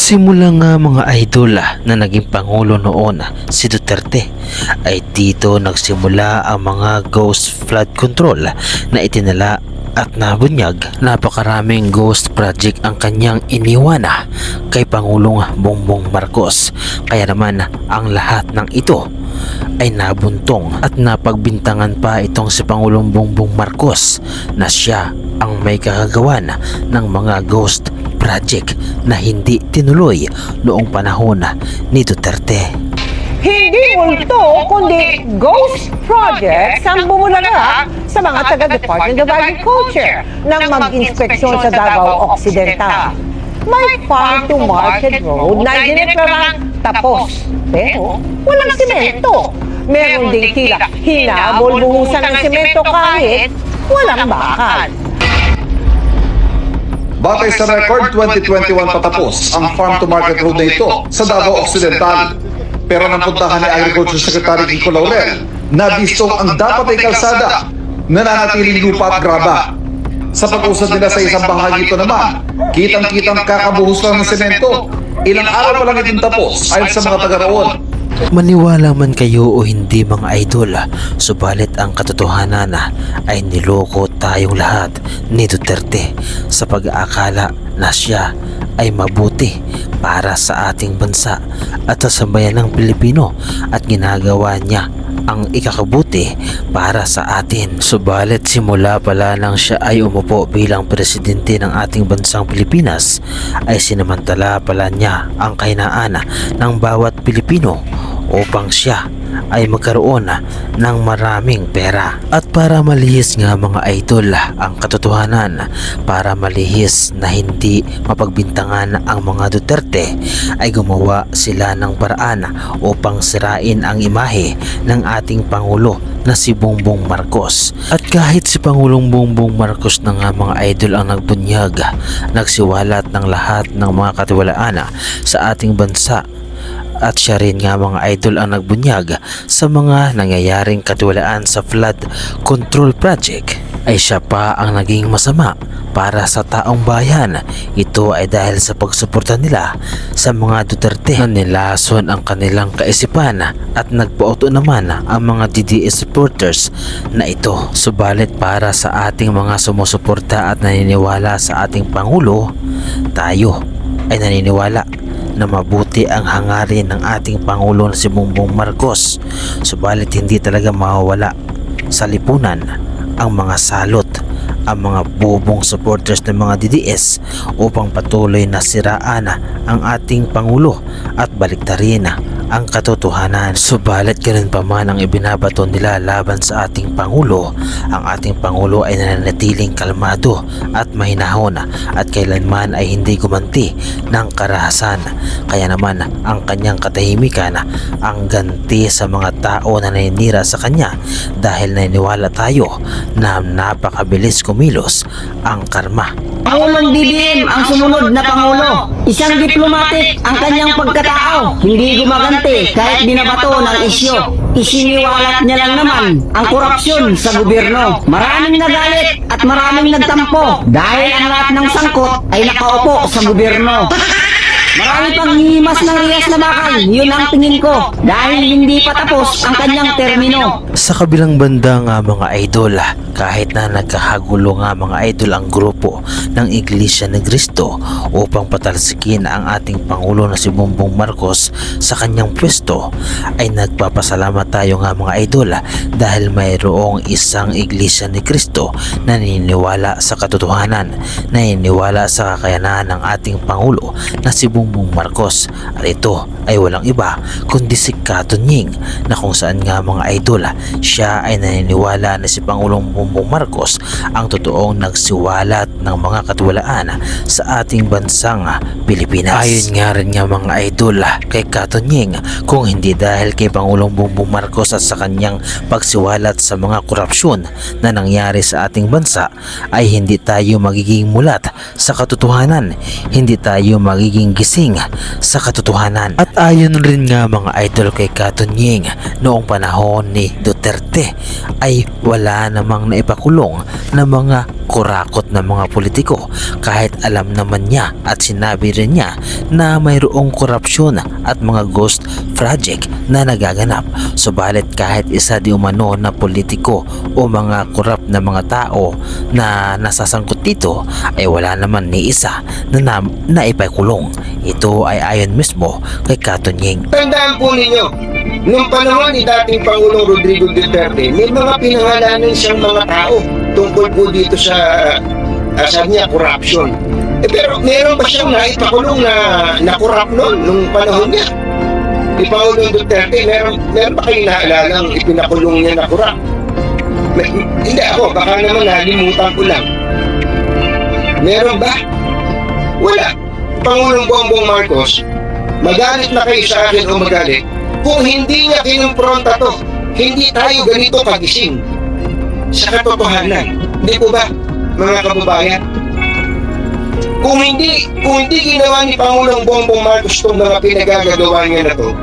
Simula nga mga idol na naging Pangulo noon si Duterte ay dito nagsimula ang mga ghost flood control na itinala at nabunyag. Napakaraming ghost project ang kanyang iniwan kay Pangulong Bongbong Marcos. Kaya naman ang lahat ng ito ay nabuntong at napagbintangan pa itong si Pangulong Bongbong Marcos na siya ang may kakagawan ng mga ghost project na hindi tinuloy noong panahon ni Duterte. Hindi multo, kundi ghost projects ang bumulaga sa mga taga-Department of Agriculture nang mag-inspeksyon sa Davao Occidental. May farm-to-market road na dineklarang tapos, pero walang simento. Meron ding tila hinabol buhusan ng simento kahit walang bakal. Batay sa record, 2021 patapos ang farm-to-market road na ito sa Davao Occidental. Pero nang puntahan ni Agriculture Secretary Kiko Laurel, nabistong ang dapat ay kalsada, nananatiling lupa at graba. Sa pag-usad nila sa isang bahagi ito naman, kitang-kitang kakabuhos lang ng semento. Ilang araw pa lang itong tapos ayon sa mga taga-roon. Maniwala man kayo o hindi mga idol, subalit ang katotohanan ay niloko tayong lahat ni Duterte sa pag-aakala na siya ay mabuti para sa ating bansa at sa sambayan ng Pilipino at ginagawa niya ang ikakabuti para sa atin. Subalit simula pala nang siya ay umupo bilang presidente ng ating bansang Pilipinas ay sinamantala pala niya ang kahinaan ng bawat Pilipino upang siya ay magkaroon ng maraming pera. At para malihis nga mga idol ang katotohanan, para malihis na hindi mapagbintangan ang mga Duterte, ay gumawa sila ng paraan upang sirain ang imahe ng ating Pangulo na si Bongbong Marcos. At kahit si Pangulong Bongbong Marcos na nga mga idol ang nagbunyag, nagsiwalat ng lahat ng mga katiwalaan sa ating bansa, at siya rin nga mga idol ang nagbunyag sa mga nangyayaring katiwalaan sa flood control project, ay siya pa ang naging masama para sa taong bayan. Ito ay dahil sa pagsuporta nila sa mga Duterte na nilason ang kanilang kaisipan at nagpaauto naman ang mga DDS supporters na ito. Subalit para sa ating mga sumusuporta at naniniwala sa ating Pangulo, tayo ay naniniwala na mabuti ang hangarin ng ating Pangulo na si Bongbong Marcos. Subalit hindi talaga mawawala sa lipunan ang mga salot, ang mga bobong supporters ng mga DDS upang patuloy na siraan ang ating Pangulo at baliktarin ang katotohanan. Subalit ganun pa man ang ibinabato nila laban sa ating Pangulo, ang ating Pangulo ay nananatiling kalmado at mahinahon at kailanman ay hindi gumanti ng karahasan. Kaya naman ang kanyang katahimikan ang ganti sa mga tao na naninira sa kanya, dahil naniniwala tayo na napakabilis kumilos ang karma. Pangulong BBM ang sumunod na Pangulo. Isang diplomatic ang kanyang pagkatao. Hindi gumaganti kahit binabato ng isyo. Isiniwalat niya lang naman ang korupsyon sa gobyerno. Maraming nagalit at maraming nagtampo dahil ang lahat ng sangkot ay nakaupo sa gobyerno. Marami pang himas ng riyas na bakal, yun ang tingin ko, dahil hindi pa tapos ang kanyang termino. Sa kabilang banda nga mga idol, kahit na nagkahagulo nga mga idol ang grupo ng Iglesia ni Cristo upang patalsikin ang ating Pangulo na si Bongbong Marcos sa kanyang pwesto, ay nagpapasalamat tayo nga mga idol dahil mayroong isang Iglesia ni Cristo na naniniwala sa katotohanan, naniniwala sa kakayanan ng ating Pangulo na si Bongbong Marcos. At ito ay walang iba kundi si Katunying, na kung saan nga mga idol siya ay naniniwala na si Pangulong Bongbong Marcos ang totoong nagsiwalat ng mga katiwalaan sa ating bansang Pilipinas. Ayon nga rin nga mga idol kay Katunying, kung hindi dahil kay Pangulong Bongbong Marcos at sa kanyang pagsiwalat sa mga korupsyon na nangyari sa ating bansa, ay hindi tayo magiging mulat sa katotohanan, hindi tayo magiging gising sa katotohanan. At ayon rin nga mga idol kay Katunying, noong panahon ni Duterte Duterte ay wala namang naipakulong na mga kurakot na mga politiko kahit alam naman niya at sinabi rin niya na mayroong korupsyon at mga ghost project na nagaganap. Subalit kahit isa di umano na politiko o mga korap na mga tao na nasasangkot dito ay wala naman ni isa na naipakulong. Ito ay ayon mismo kay Katonying. Tandaan po ninyo, nung panahon ni dating Pangulong Rodrigo Duterte, may mga pinangalanan siyang mga tao tungkol po dito sa, sabi niya, corruption. Pero meron ba siyang naipakulong na corrupt noon nung panahon niya? Ni Pangulong Duterte, meron ba kayong naalalang ipinakulong niya na corrupt? Hindi ako, baka naman nalimutan ko lang. Meron ba? Wala. Pangulong Bongbong Marcos, magalit na kayo sa akin o magalit, kung hindi niya kinumpronta to, hindi tayo ganito kagising sa katotohanan. Hindi po ba, mga kababayan? Kung hindi ginawa ni Pangulong Bongbong Marcos itong mga pinagagagawa niya na to,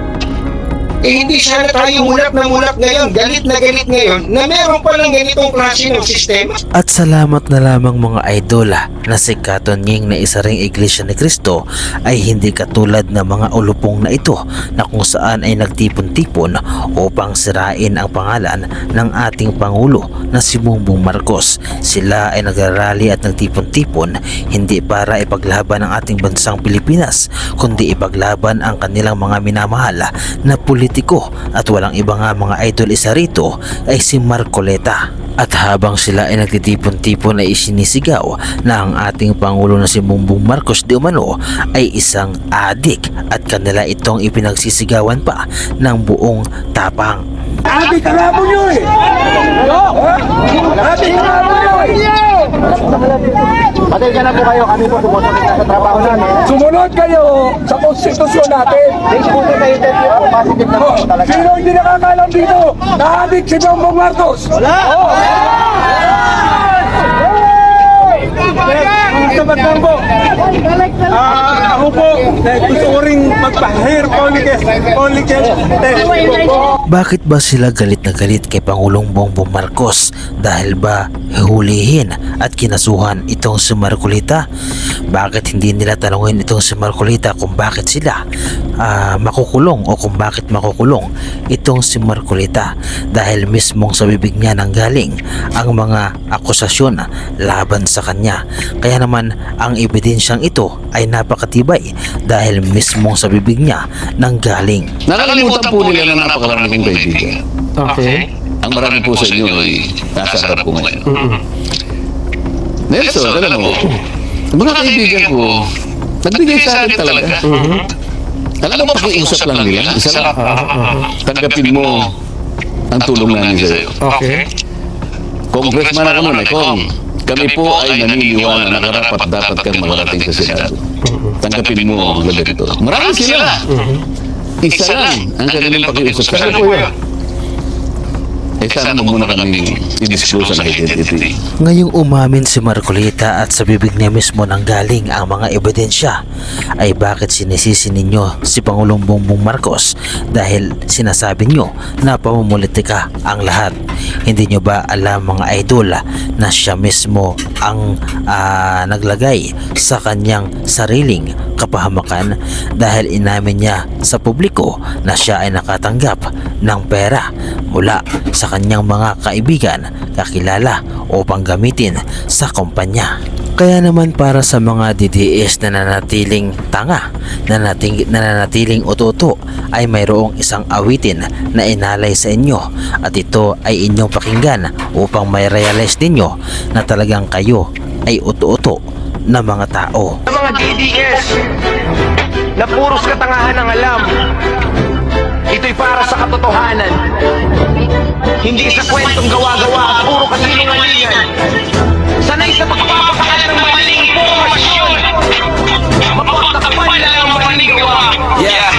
hindi sana tayo mulat ngayon, galit na galit ngayon, na meron palang ganitong klase ng sistema. At salamat na lamang mga idola na si Katonying na isa ring Iglesia ni Cristo ay hindi katulad ng mga ulupong na ito na kung saan ay nagtipon-tipon upang sirain ang pangalan ng ating Pangulo na si Bongbong Marcos. Sila ay nagrarally at nagtipon-tipon hindi para ipaglaban ang ating bansang Pilipinas kundi ipaglaban ang kanilang mga minamahal na politiko at walang iba nga mga idol isa rito ay si Marcoleta. At habang sila ay nagtitipon-tipon ay isinisigaw na ang ating Pangulo na si Bongbong Marcos di umano ay isang adik at kanila itong ipinagsisigawan pa ng buong tapang. Adik ka nga po nyo eh! Adik ka nga po nyo eh! Patay ka na po kayo, kami po sumusunod na sa trabaho namin. Sumunod kayo sa konstitusyon natin! Thanks po sa interview po, positive na po talaga. Sino hindi nakakalam dito na adik si Bongbong Marcos? Wala! Ako po, gusto ko rin magpa-hair follicles test. Bakit ba sila galit na galit kay Pangulong Bongbong Marcos? Dahil ba hulihin at kinasuhan itong si Marcoleta? Bakit hindi nila tanungin itong si Marcoleta kung bakit sila makukulong o kung bakit makukulong itong si Marcoleta? Dahil mismong sa bibig niya nanggaling ang mga akusasyon laban sa kanya. Kaya naman ang ebidensyang ito ay napakatibay dahil mismong sa bibig niya nanggaling. Nakalimutan po nila na napakarami kong kaibigan. Okay. Ang marami po sa inyo ay nasa harap ko ngayon. Nelson, alam mo, mga kaibigan ko, nagbigay sa akin talaga. Alam mo, pakiusap lang nila. Isa lang. Tanggapin mo ang tulong namin sa'yo. Okay. Congressman ako nun, Kong. Kami po ay naniniwala na karapat dapat kang makarating sa Senado. Tanggapin mo ang ganito. Marami sila. Isa lang ang kanilang pakiusap sa akin. Sana mo muna kami i-disclose ang identity. Ngayong umamin si Marcoleta at sa bibig niya mismo nanggaling ang mga ebidensya, ay bakit sinisisi ninyo si Pangulong Bongbong Marcos dahil sinasabi nyo na pamumulitika ang lahat? Hindi nyo ba alam mga idol na siya mismo ang naglagay sa kanyang sariling kapahamakan dahil inamin niya sa publiko na siya ay nakatanggap ng pera mula sa kanyang mga kaibigan, kakilala upang gamitin sa kumpanya. Kaya naman para sa mga DDS na nanatiling tanga, na nanatiling ututo, ay mayroong isang awitin na inalay sa inyo at ito ay inyong pakinggan upang may realize ninyo na talagang kayo ay uto-uto na mga tao. Mga DDS na puros katangahan ang alam, ito'y para sa katotohanan, hindi sa kwentong gawa-gawa at puro kasinungalingan. Sanay sa pagpapakalat ng maling impormasyon, mapagkakapal lang ang maling gawa. Yeah.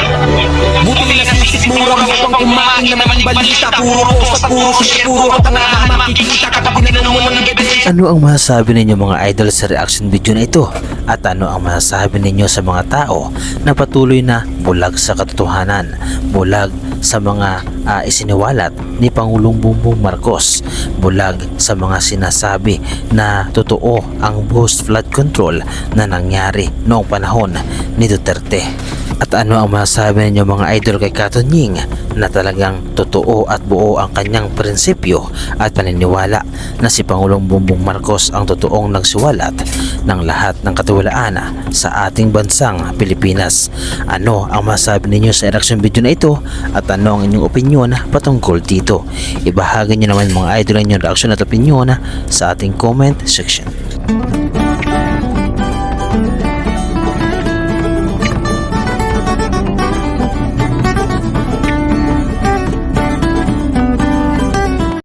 Buti nila sisikmura mo pang kumain na naman balita, puro post at puro shit, puro katangahan, makikita katabi na naman ng ebidensya. Ano ang masasabi ninyo mga idol sa reaction video na ito? At ano ang masasabi ninyo sa mga tao na patuloy na bulag sa katotohanan, bulag sa mga isiniwalat ni Pangulong Bongbong Marcos, bulag sa mga sinasabi na totoo ang buhos flood control na nangyari noong panahon ni Duterte. At ano ang masasabi ninyo mga idol kay Kato Nying na talagang totoo at buo ang kanyang prinsipyo at paniniwala na si Pangulong Bongbong Marcos ang totoong nagsiwalat ng lahat ng katiwalaan sa ating bansang Pilipinas? Ano ang masasabi ninyo sa reaction video na ito at ano ang inyong opinyon patungkol dito? Ibahagi nyo naman mga idol ang inyong reaction at opinyon sa ating comment section.